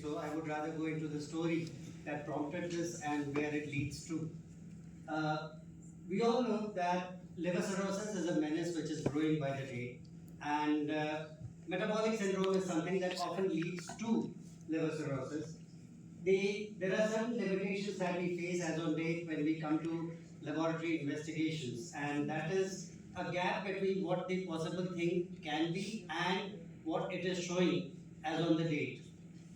so I would rather go into the story that prompted this and where it leads to. Uh, we all know that liver cirrhosis is a menace which is growing by the day, and metabolic syndrome is something that often leads to liver cirrhosis. There are certain limitations that we face as on date when we come to laboratory investigations, and that is a gap between what the possible thing can be and what it is showing as on the date.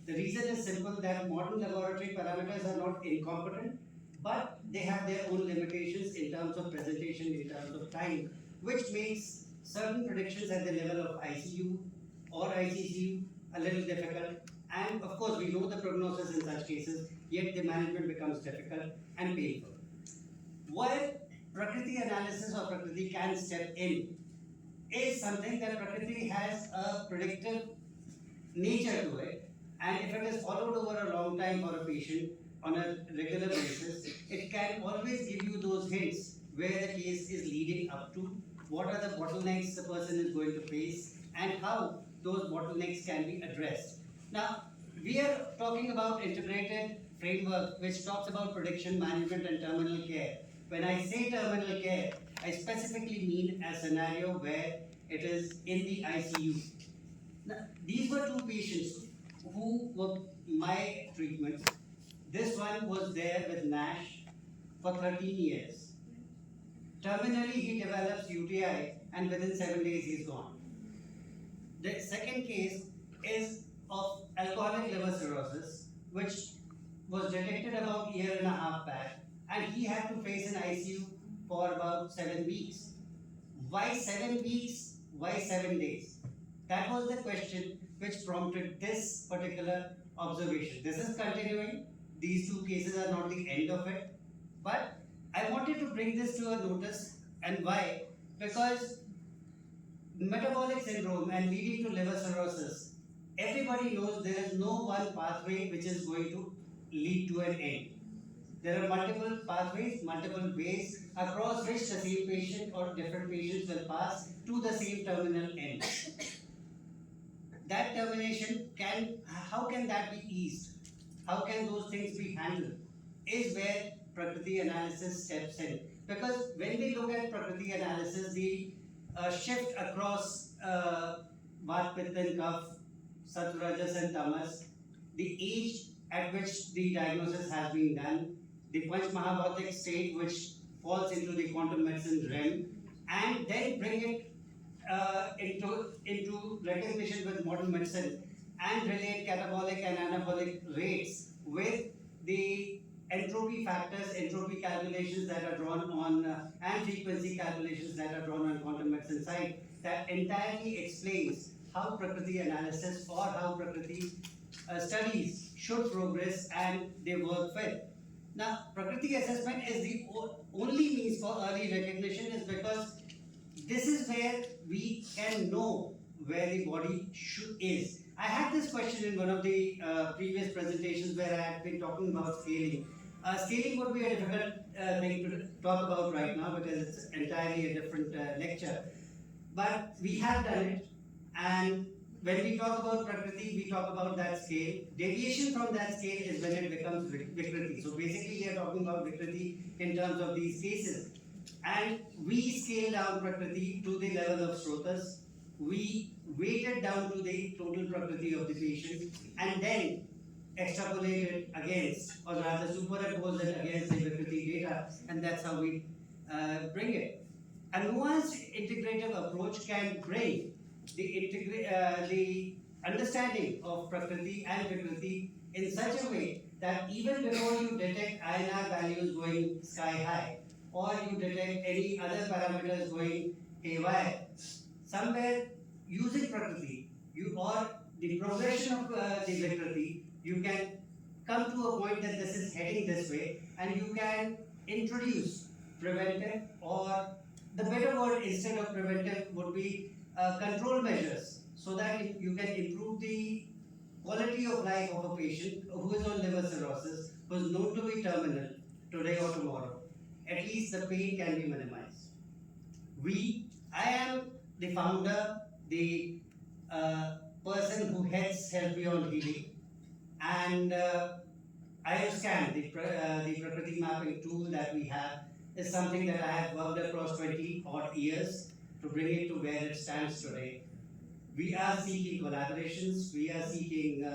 The reason is simple that modern laboratory parameters are not incompetent, but they have their own limitations in terms of presentation, in terms of time, which makes certain predictions at the level of ICU or ICCU a little difficult. And of course, we know the prognosis in such cases, yet the management becomes difficult and painful. While Prakriti analysis or Prakriti can step in, is something that Prakriti has a predictive nature to it, and if it is followed over a long time for a patient on a regular basis, it can always give you those hints where the case is leading up to, what are the bottlenecks the person is going to face, and how those bottlenecks can be addressed. Now, we are talking about integrated framework which talks about prediction management and terminal care. When I say terminal care, I specifically mean a scenario where it is in the ICU. Now, these were two patients who were my treatment. This one was there with NASH for 13 years. Terminally, he develops UTI and within 7 days he's gone. The second case is of alcoholic liver cirrhosis, which was detected about a year and a half back, and he had to face an ICU for about 7 weeks. Why 7 weeks? Why 7 days? That was the question which prompted this particular observation. This is continuing. These two cases are not the end of it. But I wanted to bring this to a notice, and why? Because metabolic syndrome and leading to liver cirrhosis, everybody knows there is no one pathway which is going to lead to an end. There are multiple pathways, multiple ways across which the same patient or different patients will pass to the same terminal end. That termination how can that be eased? How can those things be handled? Is where Prakriti analysis steps in. Because when we look at Prakriti analysis, the shift across Vata, Pitta and Kapha, Sattva, Rajas and Tamas, the age at which the diagnosis has been done, the Panch Mahabhautik state which falls into the quantum medicine realm, and then bring it into recognition with modern medicine and relate catabolic and anabolic rates with the entropy factors, entropy calculations that are drawn on and frequency calculations that are drawn on quantum medicine side, that entirely explains how Prakriti analysis or how Prakriti studies should progress and they work with. Now, Prakriti assessment is the only means for early recognition, is because this is where we can know where the body is. I had this question in one of the previous presentations where I had been talking about scaling. Scaling would be a difficult thing to talk about right now because it's entirely a different lecture. But we have done it, and when we talk about Prakriti, we talk about that scale. Deviation from that scale is when it becomes Vikriti. So basically, we are talking about Vikriti in terms of these cases. And we scale down Prakriti to the level of Srotas. We weighted down to the total Prakriti of the patient and then extrapolated against, or rather superimposed it against the Vikriti data, and that's how we bring it. A nuanced integrative approach can bring the understanding of Prakriti and Vikriti in such a way that even before you detect INR values going sky high, or you detect any other parameters going haywire, somewhere using Prakriti, or the progression of the Vikriti, you can come to a point that this is heading this way, and you can introduce preventive, or the better word instead of preventive would be control measures, so that you can improve the quality of life of a patient who is on liver cirrhosis, who is known to be terminal today or tomorrow. At least the pain can be minimized. I am the founder, the person who heads Health Beyond Healing, And IOSCAN, the Prakriti mapping tool that we have, is something that I have worked across 20 odd years to bring it to where it stands today. We are seeking collaborations, we are seeking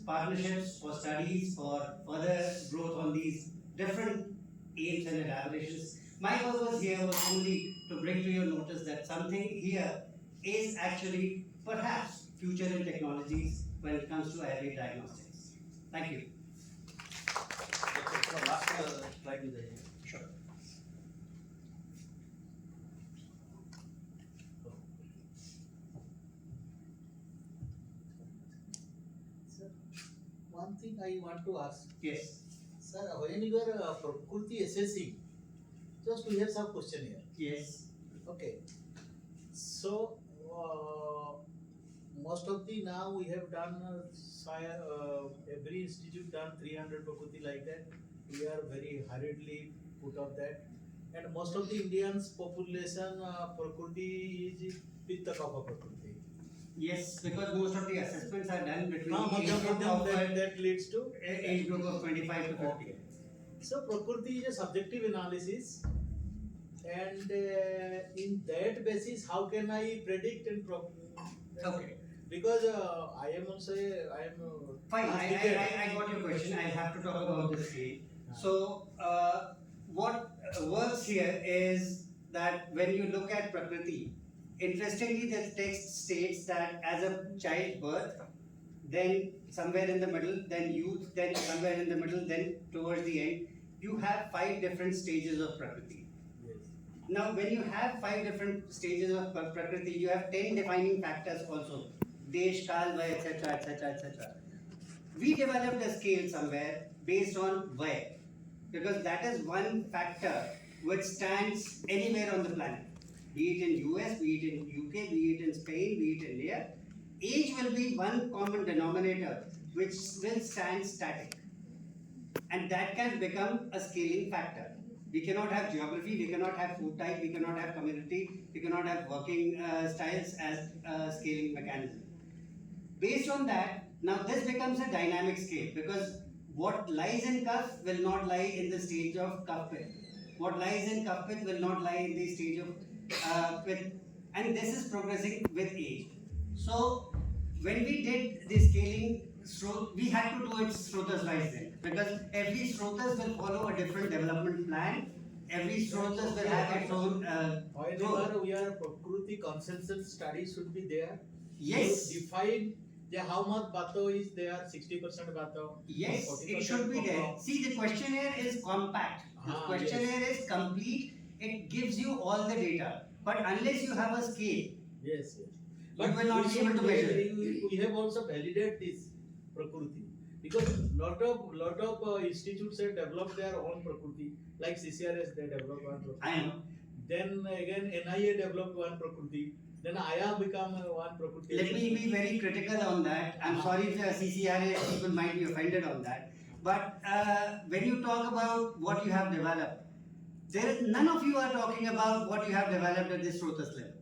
partnerships for studies, for further growth on these different aims and elaborations. My purpose here was only to bring to your notice that something here is actually perhaps future in technologies when it comes to airway diagnostics. Thank you. Last slide with the Sure. Sir, one thing I want to ask, Yes. sir, when you are Prakriti assessing, just we have some question here. Yes. Okay, so most of the now we have done every institute done 300 Prakriti like that. We are very hurriedly put up that, and most of the Indians population Prakriti is Pitta Kapha Prakriti. Yes, because most of the assessments are done between Now, the age group of that leads to age group of 25 to 50. Okay. So Prakriti is a subjective analysis, and in that basis, how can I predict and Okay. Because I am also I am Fine, I got your question. I have to talk about this scale. So, what works here is that when you look at Prakriti, interestingly, the text states that as a child birth, then somewhere in the middle, then youth, then somewhere in the middle, then towards the end, you have 5 different stages of Prakriti. Yes. Now, when you have 5 different stages of Prakriti, you have 10 defining factors also. Desh, Kal, Vay, etc., etc., etc. We developed a scale somewhere based on Vay, because that is one factor which stands anywhere on the planet. Be it in US, be it in UK, be it in Spain, be it in India. Age will be one common denominator which will stand static. And that can become a scaling factor. We cannot have geography, we cannot have food type, we cannot have community, we cannot have working styles as a scaling mechanism. Based on that, now this becomes a dynamic scale, because what lies in cuff will not lie in the stage of cuff pit. What lies in cuff pit will not lie in the stage of pit. And this is progressing with age. So when we did the scaling, we had to do it Srotas wise then, because every Srotas will follow a different development plan. Every Srotas will have its own growth. Whenever we are Prakriti consensus study should be there. Yes. You define how much Bato is there, 60% Bato. Yes, it should be there. See, the questionnaire is compact. The questionnaire is complete. It gives you all the data. But unless you have a scale, yes, you will not be able to measure. We have also validated this Prakriti, because lot of institutes have developed their own Prakriti, like CCRS they developed one Prakriti. I know. Then again NIA developed one Prakriti. Then IIA become one Prakriti. Let me be very critical on that. I'm sorry if the CCRA people might be offended on that. But when you talk about what you have developed, none of you are talking about what you have developed at this Srotas level.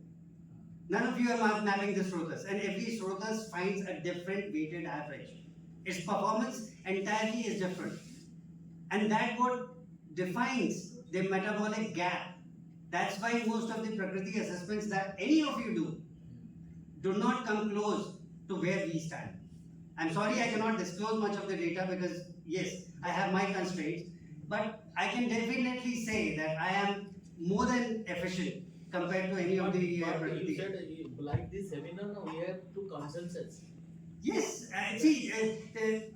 None of you are mapping the Srotas, and every Srotas finds a different weighted average. Its performance entirely is different. And that what defines the metabolic gap. That's why most of the Prakriti assessments that any of you do not come close to where we stand. I'm sorry I cannot disclose much of the data because yes, I have my constraints, but I can definitely say that I am more than efficient compared to any of the Prakriti. You said like this seminar we have to consensus. Yes, see,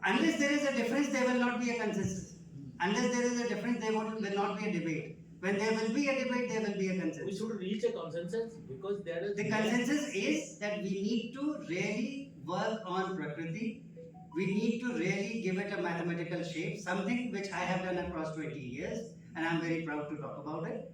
unless there is a difference, there will not be a consensus. Unless there is a difference, there will not be a debate. When there will be a debate, there will be a consensus. We should reach a consensus because there is. The consensus is that we need to really work on Prakriti. We need to really give it a mathematical shape, something which I have done across 20 years, and I'm very proud to talk about it.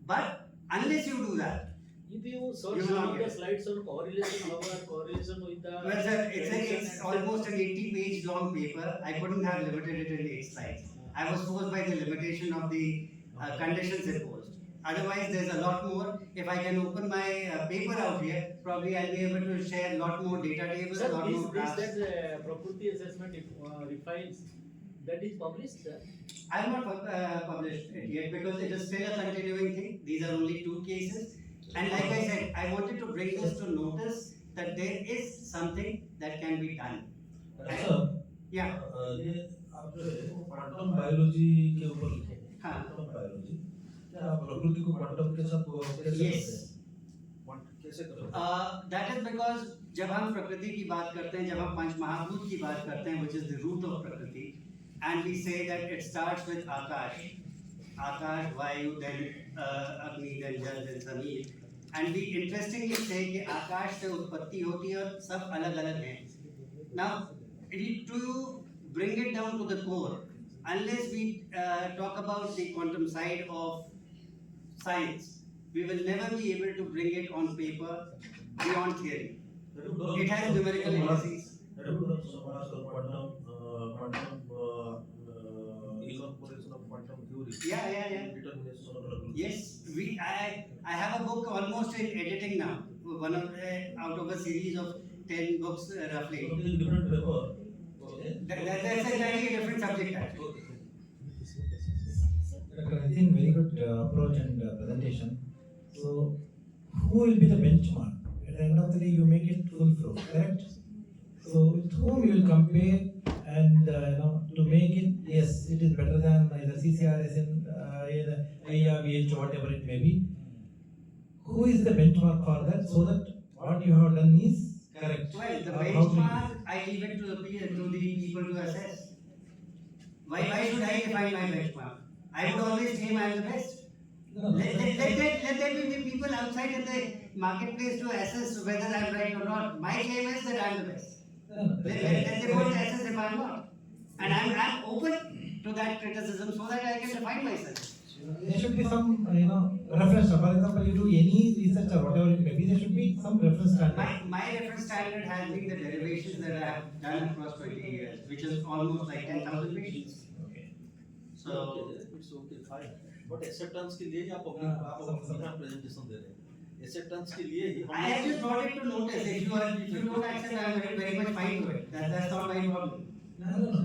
But unless you do that, if you search some of the slides on correlation, correlation with the. Well, sir, it's almost an 80-page long paper. I couldn't have limited it in 8 slides. I was forced by the limitation of the conditions imposed. Otherwise, there's a lot more. If I can open my paper out here, probably I'll be able to share a lot more data tables, a Sir, lot more graphs. that Prakriti assessment refiles that is published. I have not published it yet because it is still a continuing thing. These are only 2 cases. And like I said, I wanted to bring this to notice that there is something that can be done. Sir Yeah. ये आप जो है वो quantum biology के ऊपर लिखे हैं हाँ. क्वांटम बायोलॉजी क्या आप प्रकृति को क्वांटम के साथ वो कैसे Yes. करते हैं कैसे करते हैं That is because जब हम प्रकृति की बात करते हैं, जब हम पंच महाभूत की बात करते हैं, which is the root of प्रकृति, and we say that it starts with Akash, Vayu, then Agni, then Jal, then Zameen, and we interestingly say कि आकाश से उत्पत्ति होती है और सब अलग अलग हैं. Now, to bring it down to the core, unless we talk about the quantum side of science, we will never be able to bring it on paper beyond theory. It has numerical indices. Incorporation of quantum theory. Yeah. Determination of प्रकृति. Yes, I have a book almost in editing now. One of out of a series of 10 books roughly. Something different paper. Okay. That's exactly a different subject actually. Okay. Dr. I think very good approach and presentation. So, who will be the benchmark? At the end of the day, you make it foolproof, correct? So, with whom you will compare and to make it, yes, it is better than either CCRS in either IRVH, whatever it may be. Who is the benchmark for that so that what you have done is correct? Well, the How to benchmark, I leave it to the people to assess. Why should I define my benchmark? I would always claim I am the best. Let there be the people outside in the marketplace to assess whether I am right or not. My claim is that I am the best. Let them both assess if I am not. And I am open to that criticism so that I can define myself. There should be some, reference. For example, you do any research or whatever it may be, there should be some reference standard. My reference standard has been the derivations that I have done across 20 years, which is almost like 10,000 pages. Okay. So, It's okay, fine. But acceptance के लिए ही आप अपना presentation दे रहे हैं. Acceptance के लिए ही I have just brought it to notice. If you don't accept, I am very much fine with it. That's not my problem.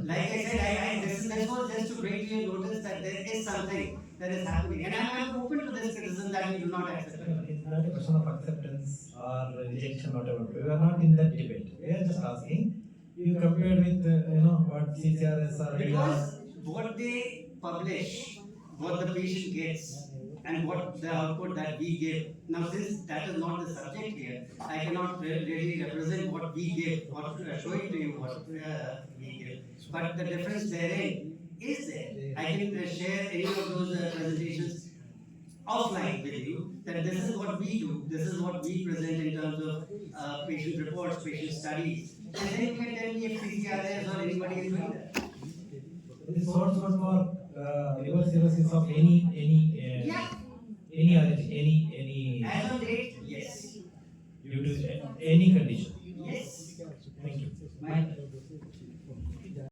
Like I said, this was just to bring to your notice that there is something that is happening, and I am open to this criticism that we do not accept it. It's not a question of acceptance or rejection, whatever. We are not in that debate. We are just asking. You compared with, what CCRS or Because what they publish, what the patient gets, and what the output that we give. Now, since that is not the subject here, I cannot really represent what we give or show it to you what we give. But the difference therein is there. I can share any of those presentations offline with you that this is what we do, this is what we present in terms of patient reports, patient studies. And then you can tell me if CCRS or anybody is doing that. this source was for reverse cirrhosis of any Yeah. origin, any As on date, yes. due to any condition. Yes.